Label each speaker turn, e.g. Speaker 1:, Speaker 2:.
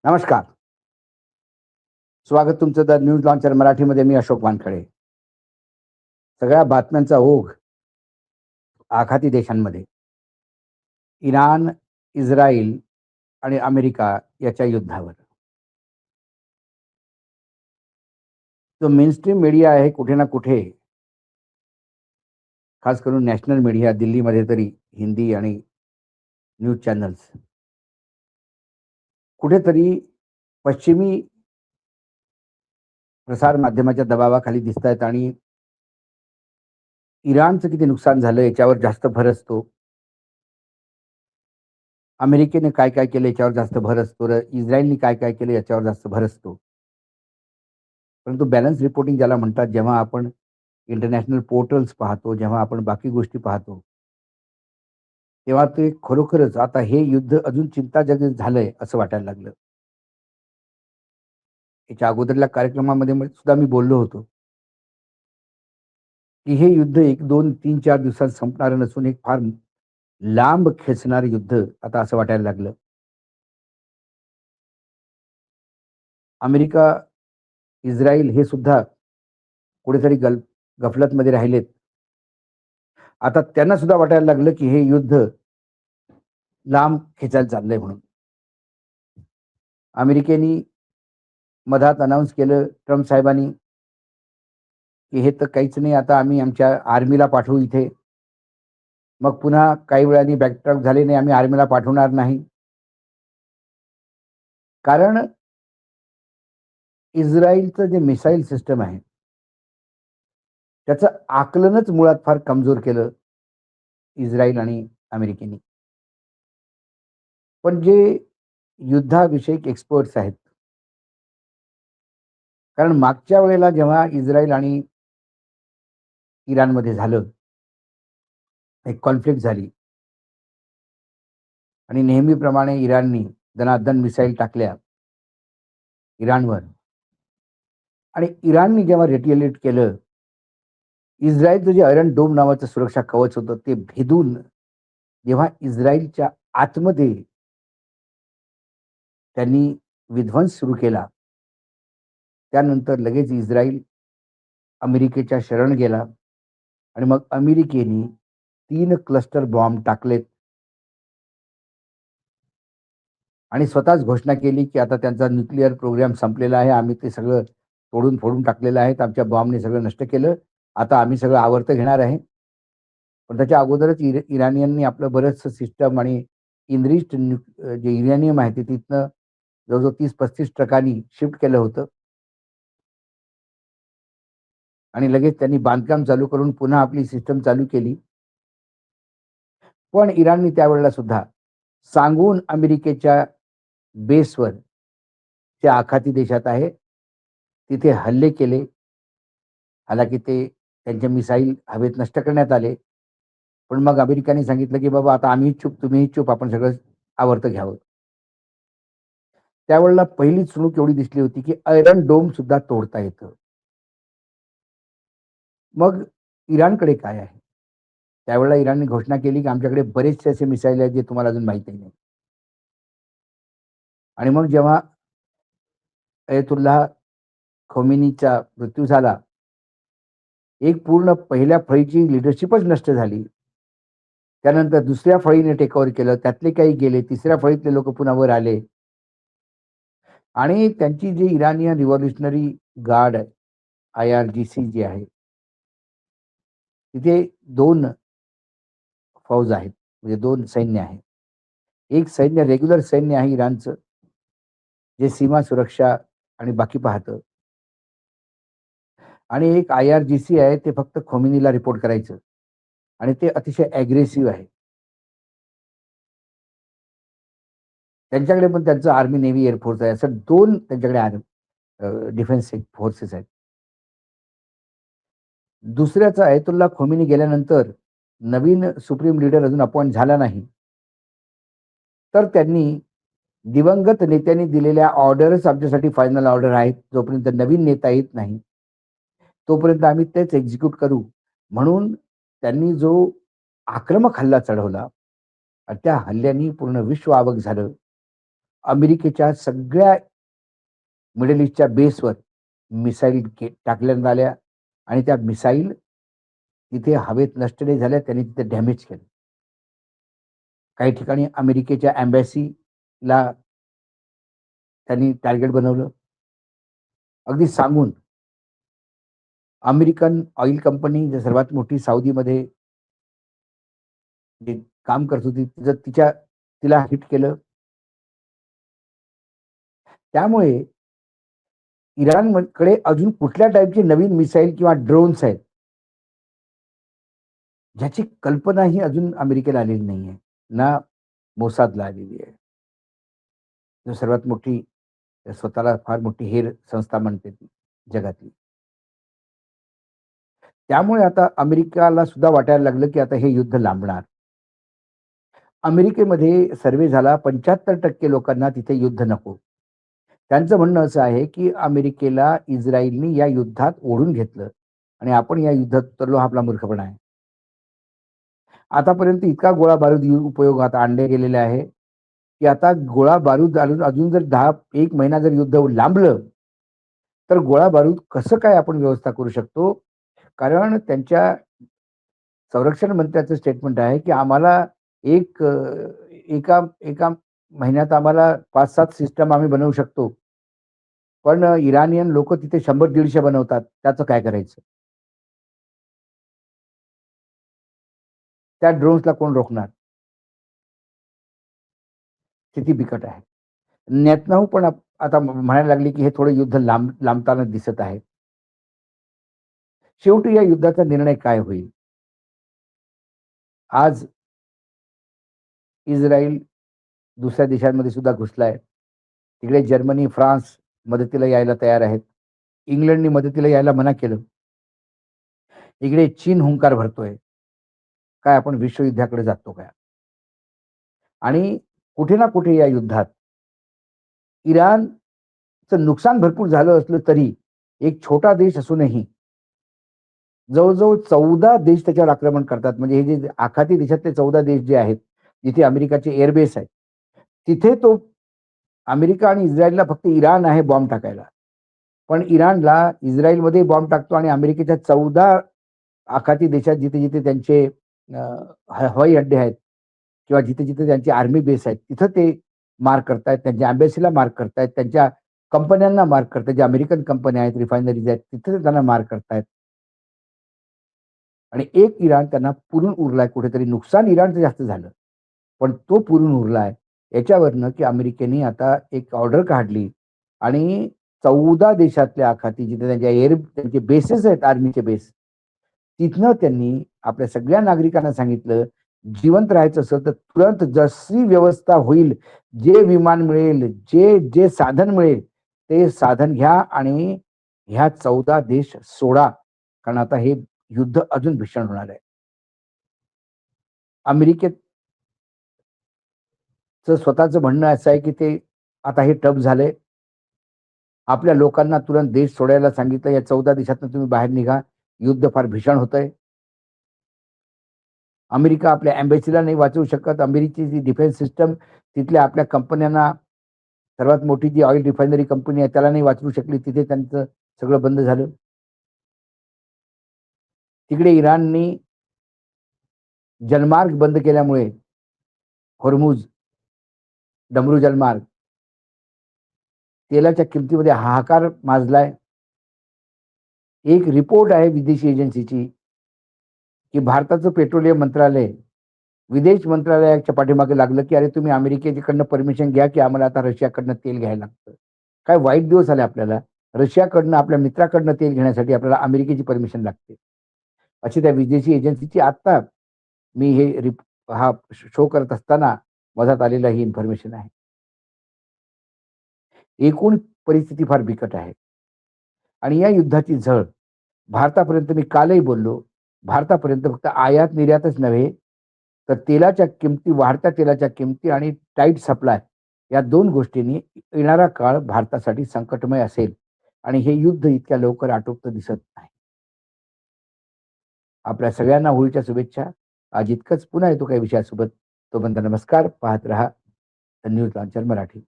Speaker 1: नमस्कार. स्वागत तुमचं द न्यूज लॉन्चर मराठीमध्ये. मी अशोक वानखडे. सगळ्या बातम्यांचा ओघ आखाती देशांमध्ये. इराण, इस्रायल आणि अमेरिका याच्या युद्धावर. जो मेनस्ट्रीम मीडिया आहे कुठे ना कुठे, खास करून नॅशनल मीडिया दिल्लीमध्ये तरी हिंदी आणि न्यूज चॅनल्स कुठेतरी पश्चिमी प्रसार माध्यमाच्या दबावाखाली दिसत आहेत आणि इराणचं किती नुकसान झालं याच्यावर जास्त भर असतो. अमेरिकेने काय काय केलं याच्यावर जास्त भर असतो. इस्रायलने काय काय केलं याच्यावर जास्त भर असतो. परंतु बॅलन्स रिपोर्टिंग ज्याला म्हणतात, जेव्हा आपण इंटरनॅशनल पोर्टल्स पाहतो, जेव्हा आपण बाकी गोष्टी पाहतो, तेव्हा ते खरोखरच आता हे युद्ध अजून चिंताजनक झालंय असं वाटायला लागलं. याच्या अगोदरल्या कार्यक्रमामध्ये सुद्धा मी बोललो होतो की हे युद्ध 1, 2, 3, 4 दिवसात संपणारं नसून एक फार लांब खेचणारं युद्ध आता असं वाटायला लागलं. अमेरिका, इस्रायल हे सुद्धा कुठेतरी गफलतमध्ये राहिलेत. आता त्यांना सुद्धा वाटायला लागलं की हे युद्ध लांब खेचायला चाललंय म्हणून. अमेरिकेने मधात अनाउन्स केलं, ट्रम्प साहेबांनी, की हे तर काहीच नाही, आता आम्ही आमच्या आर्मीला पाठवू इथे. मग पुन्हा काही वेळाने बॅकट्रॅक झाले, नाही आम्ही आर्मीला पाठवणार नाही. कारण इस्रायलचं जे मिसाईल सिस्टम आहे त्याचं आकलनच मुळात फार कमजोर केलं इस्रायल आणि अमेरिकेने. पण जे युद्धाविषयक एक्सपर्ट्स आहेत, कारण मागच्या वेळेला जेव्हा इस्रायल आणि इराणमध्ये झालं, एक कॉन्फ्लिक्ट झाली आणि नेहमीप्रमाणे इराणनी दनादन मिसाईल टाकल्या इराणवर आणि इराणनी जेव्हा रिटेलिएट केलं, इस्रायलचं जे आयरन डोम नावाचं सुरक्षा कवच होतं ते भेदून जेव्हा इस्रायलच्या आतमध्ये त्यांनी विध्वंस सुरू केला, त्यानंतर लगेच इस्रायल अमेरिकेच्या शरण गेला आणि मग अमेरिकेने 3 क्लस्टर बॉम्ब टाकलेत आणि स्वतःच घोषणा केली की आता त्यांचा न्यूक्लिअर प्रोग्राम संपलेला आहे, आम्ही ते सगळं तोडून फोडून टाकलेलं आहे, आमच्या बॉम्बने सगळं नष्ट केलं, आता आम्ही सगळं आवर्त घेणार आहे. पण त्याच्या अगोदरच इराणियननी आपलं बरंचसं सिस्टम आणि इनरिच्ड जे युरेनियम आहे ते तिथनं जवळजवळ 30-35% शिफ्ट केलं होतं आणि लगेच त्यांनी बांधकाम चालू करून पुन्हा आपली सिस्टम चालू केली. पण इराणनी त्यावेळेला सुद्धा सांगून अमेरिकेच्या बेसवर, जे आखाती देशात आहे, तिथे हल्ले केले. हालाकी ते त्यांचे मिसाईल हवेत नष्ट करण्यात आले. पण मग अमेरिकेने सांगितलं की बाबा आता आम्ही चूप, तुम्हीही चूप, आपण सगळं आवर्त घ्यावं. त्यावेळेला पहिली चुणूक एवढी दिसली होती की आयरन डोम सुद्धा तोडता येतं. मग इराणकडे काय आहे? त्यावेळेला इराणने घोषणा केली की आमच्याकडे बरेचसे असे मिसाईल आहेत जे तुम्हाला अजून माहिती नाही. आणि मग जेव्हा अयतुल्लाह खोमेनीचा मृत्यू झाला, एक पूर्ण पहिल्या फळीची लीडरशिपच नष्ट झाली. त्यानंतर दुसऱ्या फळीने टेक ओव्हर केलं, त्यातले काही गेले, तिसऱ्या फळीतले लोक पुन्हा वर आले आणि त्यांची जी इराणियन रिव्हॉल्युशनरी गार्ड IRGC जी आहे, तिथे 2 फौज आहेत, म्हणजे 2 सैन्य आहे. एक सैन्य रेग्युलर सैन्य आहे इराणचं, जे सीमा सुरक्षा आणि बाकी पाहतं, आणि एक IRGC आहे, ते फक्त खोमेनीला रिपोर्ट करायचं आणि ते अतिशय अग्रेसिव्ह आहे. त्यांच्याकडे पण त्यांचं आर्मी, नेव्ही, एअरफोर्स आहे. असं 2 त्यांच्याकडे डिफेन्स फोर्सेस आहेत. दुसऱ्याचा अयतुल्ला खोमेनी गेल्यानंतर नवीन सुप्रीम लीडर अजून अपॉइंट झाला नाही. तर त्यांनी दिवंगत नेत्यांनी दिलेल्या ऑर्डरच आमच्यासाठी फायनल ऑर्डर आहेत. जोपर्यंत नवीन नेता येत नाही, तोपर्यंत आम्ही तेच एक्झिक्यूट करू. म्हणून त्यांनी जो आक्रमक हल्ला चढवला, त्या हल्ल्याने पूर्ण विश्व अवाक झालं अमेरिकेच्या सगळ्या मिडल ईस्टच्या बेसवर मिसाईल टाकण्यात आल्या आणि त्या मिसाईल तिथे हवेत नष्ट नाही झाल्या, त्यांनी तिथे डॅमेज केलं. काही ठिकाणी अमेरिकेच्या एम्बॅसीला त्यांनी टार्गेट बनवलं. अगदी सांगून अमेरिकन ऑइल कंपनी जी सर्वात मोठी सौदीमध्ये जे काम करत होती, तिला हिट केलं. त्यामुळे इराणकडे अजून कुठल्या टाईपचे नवीन मिसाईल किंवा ड्रोन्स आहेत, ज्याची कल्पनाही अजून अमेरिकेला आलेली नाहीये, ना मोसादला आलेली आहे. जो सर्वात मोठी स्वतःला फार मोठी हेर संस्था म्हणते ती जगातली. त्यामुळे आता अमेरिकाला सुद्धा वाटायला लागलं, की आता हे युद्ध लांबणार. अमेरिकेमध्ये सर्व्हे झाला 75% लोकांना तिथे युद्ध नको. त्यांचं म्हणणं असं आहे, की अमेरिकेला इस्राईलने या युद्धात ओढून घेतलं आणि आपण या युद्धात उतरलो हा आपला मूर्खपणा आहे. आतापर्यंत इतका गोळा बारूद उपयोगात आणले गेलेले आहे, की आता गोळा बारूद अजून जर 1 महिना जर युद्ध लांबलं, तर गोळा बारूद कसं काय आपण व्यवस्था करू शकतो? कारण त्यांच्या संरक्षण मंत्र्याचं स्टेटमेंट आहे, की आम्हाला एक एका एका महिन्यात आम्हाला 5-7 सिस्टम आम्ही बनवू शकतो. पण इराणियन लोकं तिथे 100-150 बनवतात. त्याचं काय करायचं? त्या ड्रोन्सला कोण रोखणार? स्थिती बिकट आहे. नेतन्याहू पण आता म्हणायला लागले, की हे थोडं युद्ध लांबताना दिसत आहे. शेवटी या युद्धाचा निर्णय काय होईल? आज इस्रायल दुसऱ्या देशांमध्ये सुद्धा घुसलाय. तिकडे जर्मनी, फ्रान्स मदतीला यायला तयार आहेत. इंग्लंडने मदतीला यायला मना केलं. इकडे चीन हुंकार भरतोय. काय आपण विश्वयुद्धाकडे जातो काय? आणि कुठे ना कुठे या युद्धात इराणचं नुकसान भरपूर झालं असलं तरी एक छोटा देश असूनही जवळ-जवळ 14 देश त्याच्यावर आक्रमण करतात. म्हणजे हे जे आखाती देशातले 14 देश जे आहेत, जिथे अमेरिकाचे एअरबेस आहेत, तिथे तो अमेरिका आणि इस्रायलला फक्त इराण आहे बॉम्ब टाकायला. पण इराणला इस्रायलमध्ये बॉम्ब टाकतो आणि अमेरिकेच्या 14 आखाती देशात जिथे-जिथे त्यांचे हवाई अड्डे आहेत किंवा जिथे-जिथे त्यांची आर्मी बेस आहेत, तिथं ते मार करतायत. त्यांच्या एम्बॅसीला मार करतायत. त्यांच्या कंपन्यांना मार करतायत. ज्या अमेरिकन कंपन्या आहेत, रिफायनरीज आहेत, तिथे त्यांना मार करतायत. आणि एक इराण त्यांना पुरून उरलाय कुठेतरी. नुकसान इराणचं जास्त झालं. पण तो पुरून उरलाय याच्यावरनं, की अमेरिकेने आता एक ऑर्डर काढली आणि 14 देशातल्या आखाती जिथे त्यांचे बेसेस आहेत आर्मीचे बेस, तिथनं त्यांनी आपल्या सगळ्या नागरिकांना सांगितलं, जिवंत राहायचं असेल तर तुरंत जशी व्यवस्था होईल, जे विमान मिळेल, जे साधन मिळेल, ते साधन घ्या आणि ह्या 14 देश सोडा. कारण आता हे युद्ध अजून भीषण होणार आहे. अमेरिकेचं स्वतःचं म्हणणं असं आहे, की ते आता हे टफ झालंय. आपल्या लोकांना तुरंत देश सोडायला सांगितलं. या 14 देशातनं तुम्ही बाहेर निघा. युद्ध फार भीषण होतंय. अमेरिका आपल्या एम्बॅसीला नाही वाचवू शकत. अमेरिकेची जी डिफेन्स सिस्टम तिथल्या आपल्या कंपन्यांना सर्वात मोठी जी ऑइल रिफायनरी कंपनी आहे त्याला नाही वाचवू शकली. तिथे त्यांचं सगळं बंद झालं. तिकडे इराणनी जलमार्ग बंद केल्यामुळे होर्मुझ, डमरू जलमार्ग, तेलाच्या किमतीमध्ये हाहाकार माजलाय. एक रिपोर्ट आहे विदेशी एजन्सीची, की भारताचं पेट्रोलियम मंत्रालय विदेश मंत्रालयाच्या पाठीमागे लागलं, की अरे तुम्ही अमेरिकेकडनं परमिशन घ्या, की आम्हाला आता रशियाकडनं तेल घ्यायला लागतं. काय वाईट दिवस आले आपल्याला. रशियाकडनं आपल्या मित्राकडनं तेल घेण्यासाठी आपल्याला अमेरिकेची परमिशन लागते. अशी त्या विदेशी एजन्सीची आत्ता मी हा शो करत असताना मधात आलेला ही इन्फॉर्मेशन आहे. एकूण परिस्थिती फार बिकट आहे आणि या युद्धाची झळ भारतापर्यंत मी कालही बोललो, भारतापर्यंत फक्त आयात-निर्यातच नव्हे, तर वाढत्या तेलाच्या किमती आणि टाईट सप्लाय या 2 गोष्टींनी येणारा काळ भारतासाठी संकटमय असेल आणि हे युद्ध इतक्या लवकर आटोपतं दिसत नाही. आपल्या सगळ्यांना होळीच्या शुभेच्छा. आज इतकंच. पुन्हा येतो काही विषयासोबत. तोपर्यंत नमस्कार. पाहत रहा न्यूज लॉन्चर मराठी.